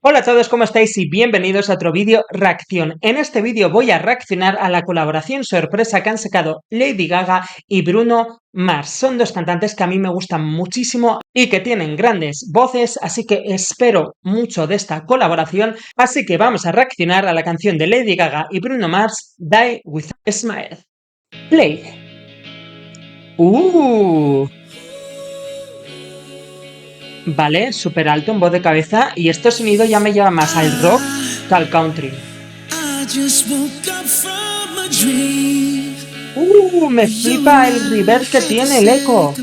Hola a todos, ¿cómo estáis? Y bienvenidos a otro vídeo reacción. En este vídeo voy a reaccionar a la colaboración sorpresa que han sacado Lady Gaga y Bruno Mars. Son dos cantantes que a mí me gustan muchísimo y que tienen grandes voces, así que espero mucho de esta colaboración. Así que vamos a reaccionar a la canción de Lady Gaga y Bruno Mars, Die With a Smile. Play. ¡Uh! Vale, súper alto en voz de cabeza y este sonido ya me lleva más al rock que al country. Me flipa el reverb que tiene el eco.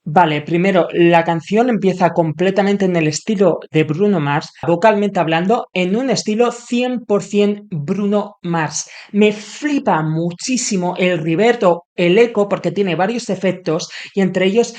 Vale, primero, la canción empieza completamente en el estilo de Bruno Mars, vocalmente hablando, en un estilo 100% Bruno Mars. Me flipa muchísimo el reverb o el eco porque tiene varios efectos y entre ellos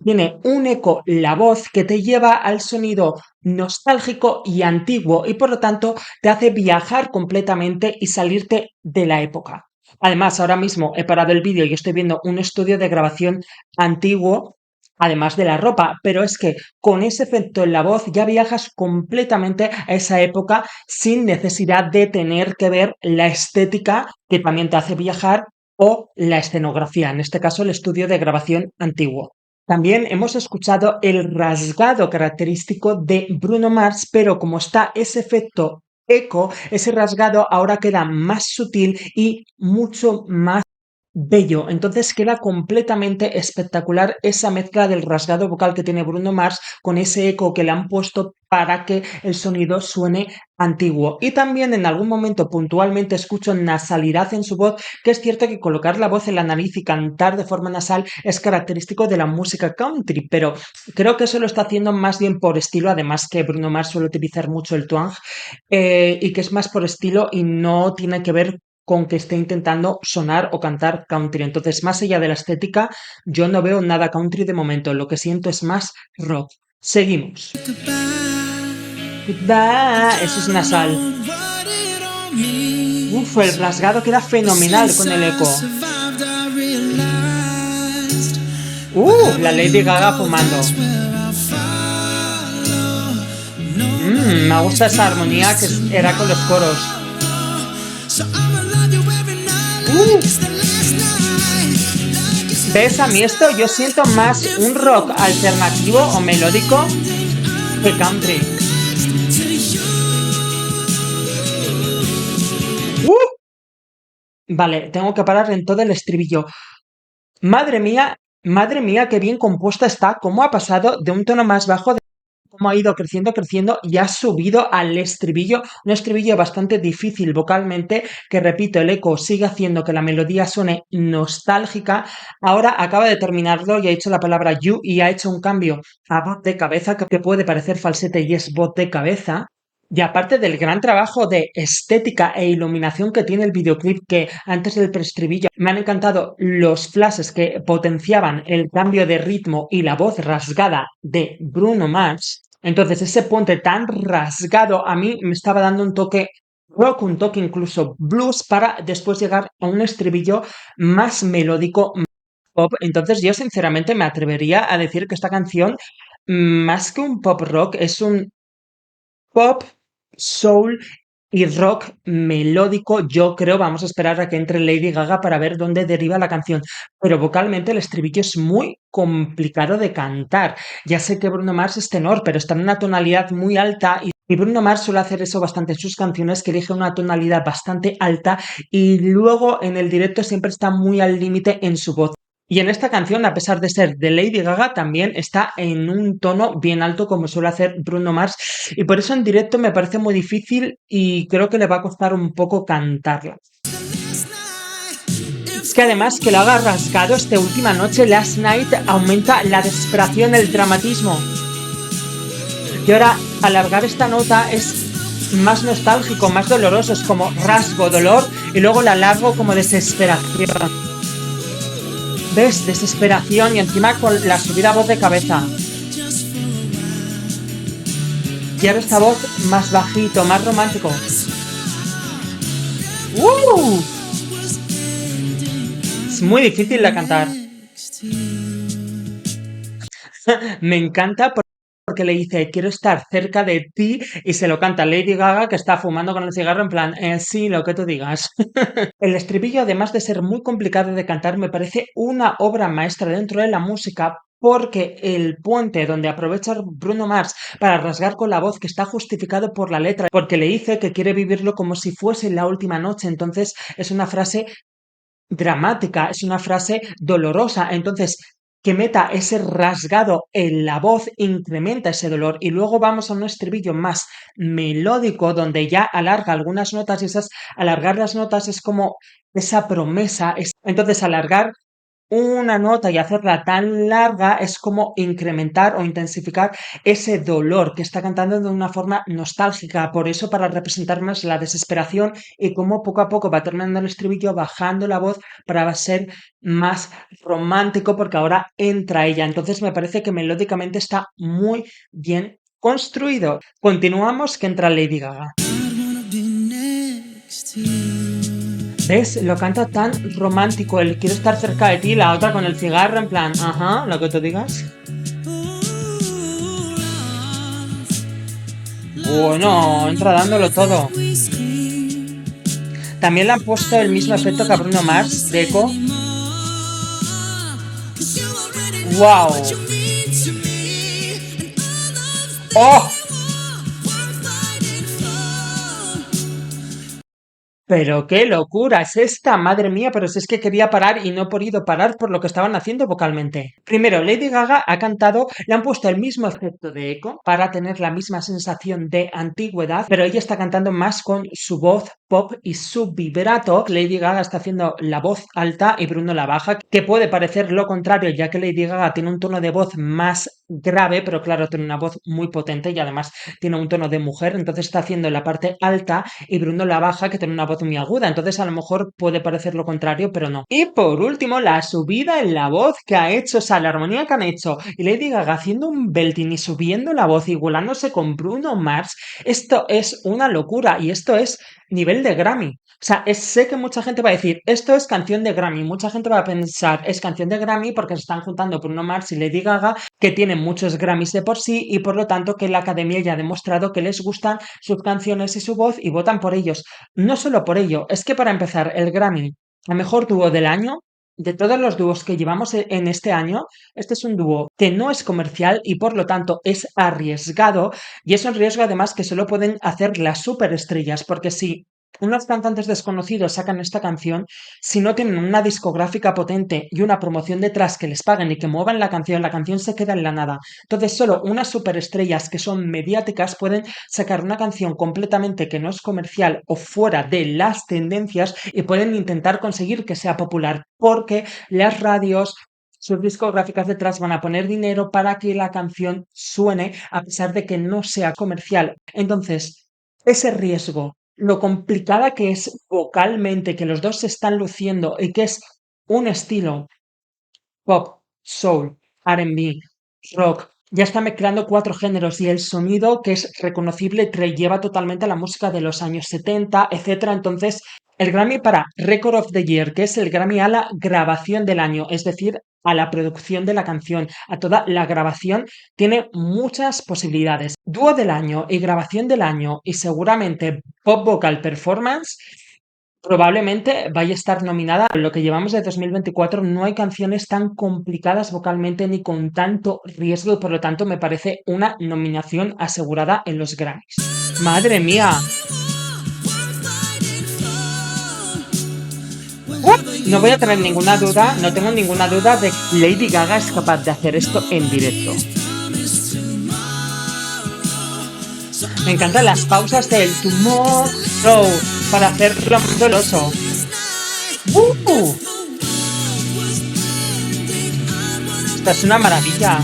tiene un eco, la voz, que te lleva al sonido nostálgico y antiguo y por lo tanto te hace viajar completamente y salirte de la época. Además, ahora mismo he parado el vídeo y estoy viendo un estudio de grabación antiguo, además de la ropa, pero es que con ese efecto en la voz ya viajas completamente a esa época sin necesidad de tener que ver la estética que también te hace viajar o la escenografía, en este caso el estudio de grabación antiguo. También hemos escuchado el rasgado característico de Bruno Mars, pero como está ese efecto eco, ese rasgado ahora queda más sutil y mucho más bello. Entonces queda completamente espectacular esa mezcla del rasgado vocal que tiene Bruno Mars con ese eco que le han puesto para que el sonido suene antiguo. Y también en algún momento puntualmente escucho nasalidad en su voz, que es cierto que colocar la voz en la nariz y cantar de forma nasal es característico de la música country, pero creo que eso lo está haciendo más bien por estilo, además que Bruno Mars suele utilizar mucho el twang, y que es más por estilo y no tiene que ver con que esté intentando sonar o cantar country. Entonces, más allá de la estética, yo no veo nada country de momento. Lo que siento es más rock. Seguimos. Goodbye. Eso es nasal. Uf, el rasgado queda fenomenal con el eco. La Lady Gaga fumando. Me gusta esa armonía que era con los coros. ¿Ves? A mí esto yo siento más un rock alternativo o melódico que country. Vale, tengo que parar en todo el estribillo. Madre mía, qué bien compuesta está. Cómo ha pasado de un tono más bajo, cómo ha ido creciendo, creciendo y ha subido al estribillo, un estribillo bastante difícil vocalmente, que repito, el eco sigue haciendo que la melodía suene nostálgica. Ahora acaba de terminarlo y ha hecho la palabra you y ha hecho un cambio a voz de cabeza que puede parecer falsete y es voz de cabeza. Y aparte del gran trabajo de estética e iluminación que tiene el videoclip, que antes del preestribillo me han encantado los flashes que potenciaban el cambio de ritmo y la voz rasgada de Bruno Mars. Entonces ese puente tan rasgado a mí me estaba dando un toque rock, un toque incluso blues para después llegar a un estribillo más melódico, más pop. Entonces yo sinceramente me atrevería a decir que esta canción, más que un pop rock, es un pop, soul y rock melódico. Yo creo, vamos a esperar a que entre Lady Gaga para ver dónde deriva la canción. Pero vocalmente el estribillo es muy complicado de cantar. Ya sé que Bruno Mars es tenor, pero está en una tonalidad muy alta y Bruno Mars suele hacer eso bastante en sus canciones, que elige una tonalidad bastante alta y luego en el directo siempre está muy al límite en su voz. Y en esta canción, a pesar de ser de Lady Gaga, también está en un tono bien alto como suele hacer Bruno Mars. Y por eso en directo me parece muy difícil y creo que le va a costar un poco cantarla. Es que además que lo haga rasgado esta última noche, Last Night, aumenta la desesperación, el dramatismo. Y ahora alargar esta nota es más nostálgico, más doloroso, es como rasgo, dolor, y luego la alargo como desesperación. ¿Ves? Desesperación y encima con la subida voz de cabeza. Y ahora esta voz más bajito, más romántico. Es muy difícil de cantar. Me encanta porque le dice, quiero estar cerca de ti y se lo canta Lady Gaga que está fumando con el cigarro en plan, sí, lo que tú digas. El estribillo, además de ser muy complicado de cantar, me parece una obra maestra dentro de la música porque el puente donde aprovecha Bruno Mars para rasgar con la voz que está justificado por la letra, porque le dice que quiere vivirlo como si fuese la última noche, entonces es una frase dramática, es una frase dolorosa. Entonces, que meta ese rasgado en la voz incrementa ese dolor. Y luego vamos a un estribillo más melódico donde ya alarga algunas notas y esas alargar las notas es como esa promesa. Entonces, alargar una nota y hacerla tan larga es como incrementar o intensificar ese dolor que está cantando de una forma nostálgica. Por eso, para representar más la desesperación y cómo poco a poco va terminando el estribillo, bajando la voz para ser más romántico, porque ahora entra ella. Entonces, me parece que melódicamente está muy bien construido. Continuamos que entra Lady Gaga. ¿Ves? Lo canta tan romántico, el quiero estar cerca de ti, la otra con el cigarro en plan, ajá, lo que tú digas. Bueno, entra dándolo todo. También le han puesto el mismo efecto que a Bruno Mars de eco. ¡Wow! ¡Oh! Pero qué locura es esta, madre mía, pero si es que quería parar y no he podido parar por lo que estaban haciendo vocalmente. Primero, Lady Gaga ha cantado, le han puesto el mismo efecto de eco para tener la misma sensación de antigüedad, pero ella está cantando más con su voz pop y su vibrato. Lady Gaga está haciendo la voz alta y Bruno la baja, que puede parecer lo contrario, ya que Lady Gaga tiene un tono de voz más grave, pero claro, tiene una voz muy potente y además tiene un tono de mujer, entonces está haciendo la parte alta y Bruno la baja, que tiene una voz muy aguda. Entonces, a lo mejor puede parecer lo contrario, pero no. Y por último, la subida en la voz que ha hecho, o sea, la armonía que han hecho. Y Lady Gaga haciendo un belting y subiendo la voz, igualándose con Bruno Mars. Esto es una locura y esto es nivel de Grammy. O sea, sé que mucha gente va a decir, esto es canción de Grammy. Mucha gente va a pensar, es canción de Grammy porque se están juntando Bruno Mars y Lady Gaga, que tienen muchos Grammys de por sí y por lo tanto que la academia ya ha demostrado que les gustan sus canciones y su voz y votan por ellos. No solo por ello, es que para empezar, el Grammy a mejor dúo del año, de todos los dúos que llevamos en este año, este es un dúo que no es comercial y por lo tanto es arriesgado y es un riesgo además que solo pueden hacer las superestrellas, porque si unos cantantes desconocidos sacan esta canción, si no tienen una discográfica potente y una promoción detrás que les paguen y que muevan la canción se queda en la nada. Entonces solo unas superestrellas que son mediáticas pueden sacar una canción completamente que no es comercial o fuera de las tendencias y pueden intentar conseguir que sea popular porque las radios, sus discográficas detrás van a poner dinero para que la canción suene a pesar de que no sea comercial. Entonces, ese riesgo, lo complicada que es vocalmente, que los dos se están luciendo y que es un estilo pop, soul, R&B, rock. Ya está mezclando cuatro géneros y el sonido que es reconocible lleva totalmente a la música de los años 70, etcétera. Entonces, el Grammy para Record of the Year, que es el Grammy a la grabación del año, es decir, a la producción de la canción, a toda la grabación, tiene muchas posibilidades. Dúo del año y grabación del año y seguramente pop vocal performance. Probablemente vaya a estar nominada. En lo que llevamos de 2024 no hay canciones tan complicadas vocalmente ni con tanto riesgo y por lo tanto me parece una nominación asegurada en los Grammys. Madre mía, no voy a tener ninguna duda, no tengo ninguna duda de que Lady Gaga es capaz de hacer esto en directo. Me encantan las pausas del Tomorrow para hacerlo más doloroso. ¡Uh! Esta es una maravilla.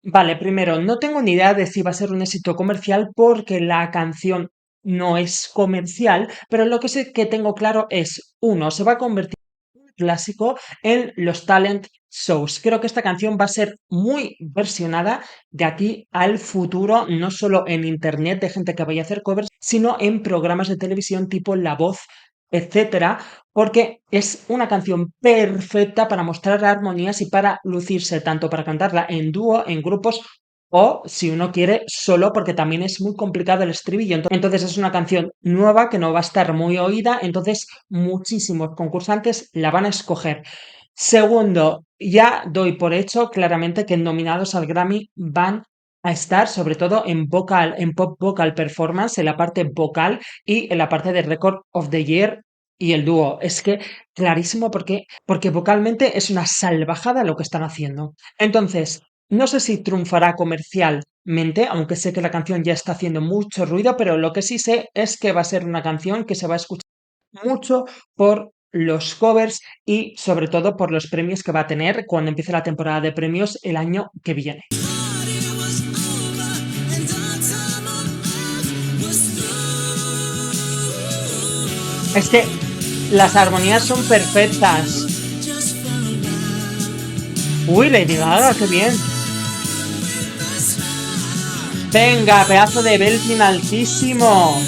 Vale, primero, no tengo ni idea de si va a ser un éxito comercial porque la canción no es comercial, pero lo que sí que tengo claro es, uno, se va a convertir en un clásico en los talent shows. Creo que esta canción va a ser muy versionada de aquí al futuro, no solo en internet de gente que vaya a hacer covers, sino en programas de televisión tipo La Voz etcétera, porque es una canción perfecta para mostrar armonías y para lucirse, tanto para cantarla en dúo, en grupos o si uno quiere solo, porque también es muy complicado el estribillo. Entonces es una canción nueva que no va a estar muy oída, entonces muchísimos concursantes la van a escoger. Segundo, ya doy por hecho claramente que nominados al Grammy van a estar sobre todo en vocal, en pop vocal performance, en la parte vocal y en la parte de Record of the Year y el dúo. Es que clarísimo porque vocalmente es una salvajada lo que están haciendo. Entonces, no sé si triunfará comercialmente, aunque sé que la canción ya está haciendo mucho ruido, pero lo que sí sé es que va a ser una canción que se va a escuchar mucho por los covers y sobre todo por los premios que va a tener cuando empiece la temporada de premios el año que viene. Es que las armonías son perfectas. Uy, Lady Gaga, qué bien. Venga, pedazo de belting altísimo.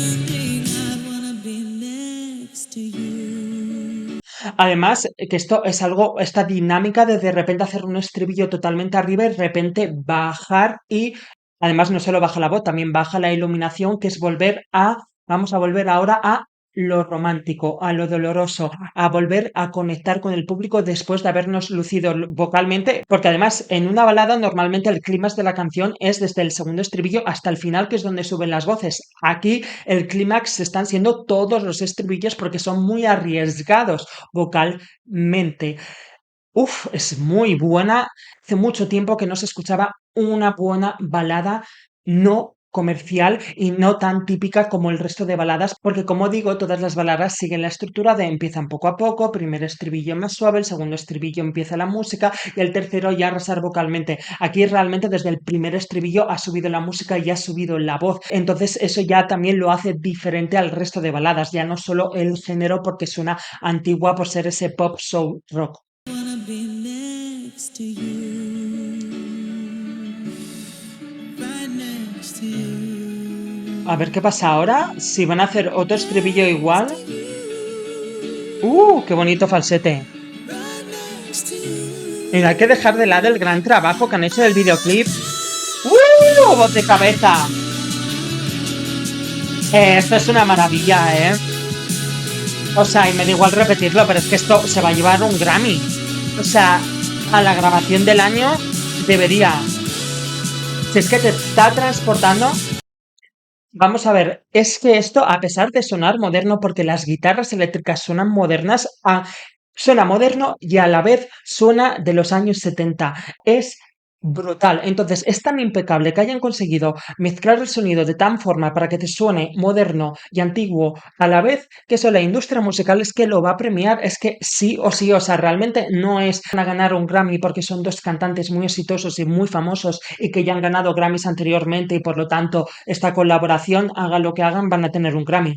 Además, que esto es algo, esta dinámica de repente hacer un estribillo totalmente arriba y de repente bajar y además no solo baja la voz, también baja la iluminación, que es vamos a volver ahora a lo romántico, a lo doloroso, a volver a conectar con el público después de habernos lucido vocalmente, porque además en una balada normalmente el clímax de la canción es desde el segundo estribillo hasta el final, que es donde suben las voces. Aquí el clímax están siendo todos los estribillos porque son muy arriesgados vocalmente. Uf, es muy buena. Hace mucho tiempo que no se escuchaba una buena balada no comercial y no tan típica como el resto de baladas, porque como digo, todas las baladas siguen la estructura de empiezan poco a poco, primer estribillo más suave, el segundo estribillo empieza la música y el tercero ya arrasar vocalmente. Aquí realmente desde el primer estribillo ha subido la música y ha subido la voz, entonces eso ya también lo hace diferente al resto de baladas, ya no solo el género porque suena antigua por ser ese pop soul rock. A ver qué pasa ahora. Si van a hacer otro estribillo igual. ¡Qué bonito falsete! Mira, hay que dejar de lado el gran trabajo que han hecho del videoclip. ¡Voz de cabeza! Esto es una maravilla, ¿eh? O sea, y me da igual repetirlo, pero es que esto se va a llevar un Grammy. O sea, a la grabación del año debería. Si es que te está transportando. Vamos a ver, es que esto, a pesar de sonar moderno, porque las guitarras eléctricas suenan modernas, suena moderno y a la vez suena de los años 70. Es brutal. Entonces, es tan impecable que hayan conseguido mezclar el sonido de tan forma para que te suene moderno y antiguo a la vez, que eso la industria musical es que lo va a premiar, es que sí o sí, o sea, realmente no es van a ganar un Grammy porque son dos cantantes muy exitosos y muy famosos y que ya han ganado Grammys anteriormente y por lo tanto esta colaboración, hagan lo que hagan, van a tener un Grammy.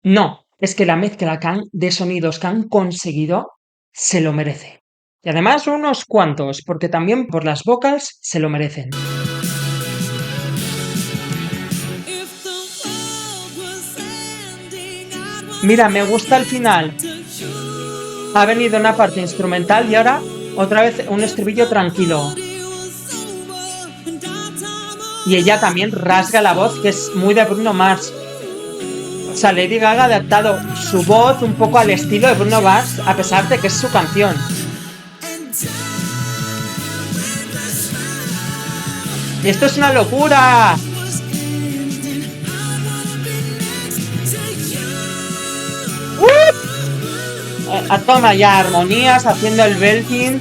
No, es que la mezcla de sonidos que han conseguido se lo merece. Y además unos cuantos, porque también por las vocals se lo merecen. Mira, me gusta el final. Ha venido una parte instrumental y ahora otra vez un estribillo tranquilo. Y ella también rasga la voz, que es muy de Bruno Mars. O sea, Lady Gaga ha adaptado su voz un poco al estilo de Bruno Mars, a pesar de que es su canción. ¡Esto es una locura! Toma ya armonías, haciendo el belting.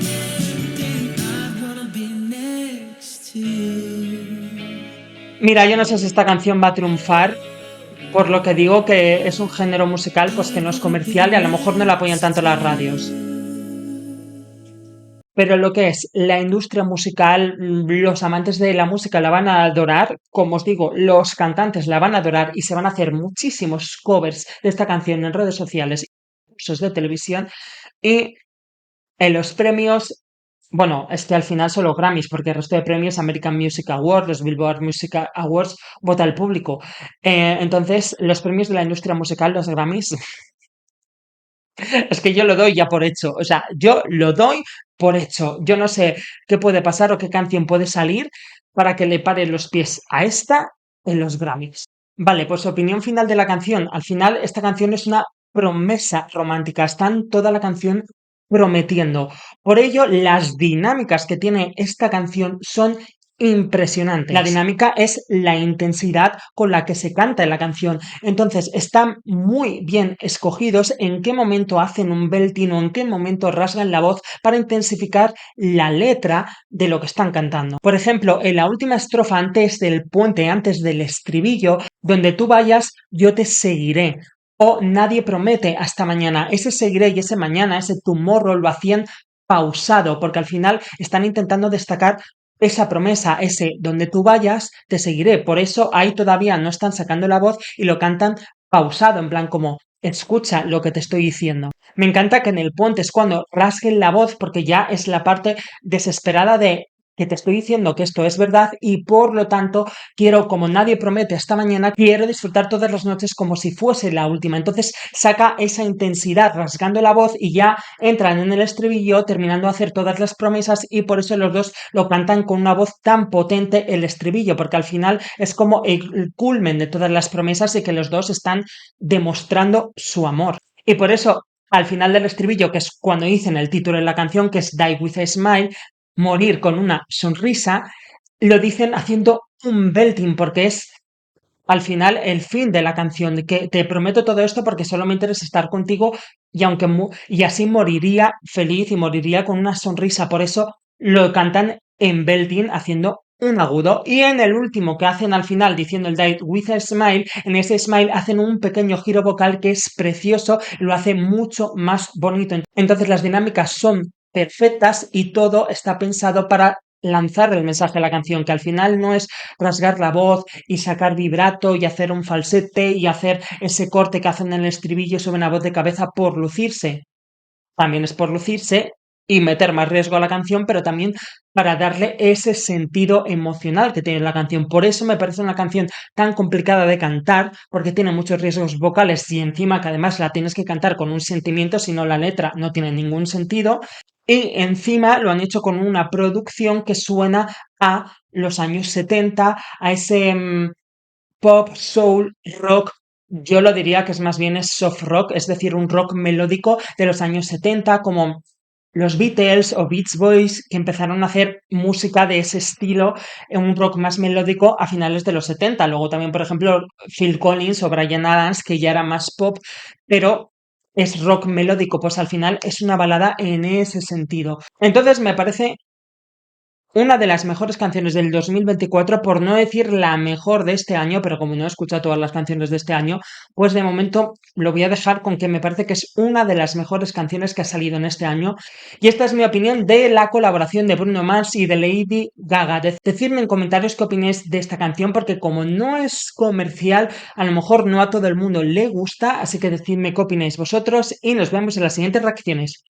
Mira, yo no sé si esta canción va a triunfar, por lo que digo que es un género musical pues que no es comercial y a lo mejor no la apoyan tanto las radios. Pero lo que es la industria musical, los amantes de la música la van a adorar, como os digo, los cantantes la van a adorar y se van a hacer muchísimos covers de esta canción en redes sociales y cursos de televisión y en los premios, bueno, es que al final son los Grammys, porque el resto de premios, American Music Awards, los Billboard Music Awards, vota el público. Entonces, los premios de la industria musical, los Grammys, Es que yo lo doy ya por hecho, o sea, yo lo doy por hecho. Yo no sé qué puede pasar o qué canción puede salir para que le pare los pies a esta en los Grammys. Vale, pues opinión final de la canción. Al final, esta canción es una promesa romántica. Están toda la canción prometiendo. Por ello, las dinámicas que tiene esta canción son impresionantes. La dinámica es la intensidad con la que se canta en la canción. Entonces, están muy bien escogidos en qué momento hacen un belting o en qué momento rasgan la voz para intensificar la letra de lo que están cantando. Por ejemplo, en la última estrofa antes del puente, antes del estribillo, donde tú vayas, yo te seguiré. O nadie promete hasta mañana. Ese seguiré y ese mañana, ese tomorrow lo hacían pausado, porque al final están intentando destacar esa promesa, ese donde tú vayas, te seguiré. Por eso ahí todavía no están sacando la voz y lo cantan pausado, en plan como, escucha lo que te estoy diciendo. Me encanta que en el puente es cuando rasguen la voz porque ya es la parte desesperada de que te estoy diciendo que esto es verdad y por lo tanto quiero, como nadie promete esta mañana, quiero disfrutar todas las noches como si fuese la última. Entonces saca esa intensidad rasgando la voz y ya entran en el estribillo terminando de hacer todas las promesas y por eso los dos lo cantan con una voz tan potente el estribillo, porque al final es como el culmen de todas las promesas y que los dos están demostrando su amor. Y por eso, al final del estribillo, que es cuando dicen el título de la canción, que es Die with a Smile, morir con una sonrisa, lo dicen haciendo un belting, porque es al final el fin de la canción, de que te prometo todo esto porque solo me interesa estar contigo y aunque y así moriría feliz y moriría con una sonrisa. Por eso lo cantan en belting haciendo un agudo y en el último que hacen al final diciendo el Die with a Smile, en ese smile hacen un pequeño giro vocal que es precioso, lo hace mucho más bonito. Entonces las dinámicas son perfectas y todo está pensado para lanzar el mensaje de la canción, que al final no es rasgar la voz y sacar vibrato y hacer un falsete y hacer ese corte que hacen en el estribillo sobre una voz de cabeza por lucirse. También es por lucirse y meter más riesgo a la canción, pero también para darle ese sentido emocional que tiene la canción. Por eso me parece una canción tan complicada de cantar, porque tiene muchos riesgos vocales y encima que además la tienes que cantar con un sentimiento, si no la letra no tiene ningún sentido. Y encima lo han hecho con una producción que suena a los años 70, a ese pop, soul, rock. Yo lo diría que es más bien es soft rock, es decir, un rock melódico de los años 70, como los Beatles o Beach Boys, que empezaron a hacer música de ese estilo, un rock más melódico a finales de los 70. Luego también, por ejemplo, Phil Collins o Bryan Adams, que ya era más pop, pero es rock melódico, pues al final es una balada en ese sentido. Entonces me parece una de las mejores canciones del 2024, por no decir la mejor de este año, pero como no he escuchado todas las canciones de este año, pues de momento lo voy a dejar con que me parece que es una de las mejores canciones que ha salido en este año. Y esta es mi opinión de la colaboración de Bruno Mars y de Lady Gaga. Decidme en comentarios qué opináis de esta canción, porque como no es comercial, a lo mejor no a todo el mundo le gusta, así que decidme qué opináis vosotros y nos vemos en las siguientes reacciones.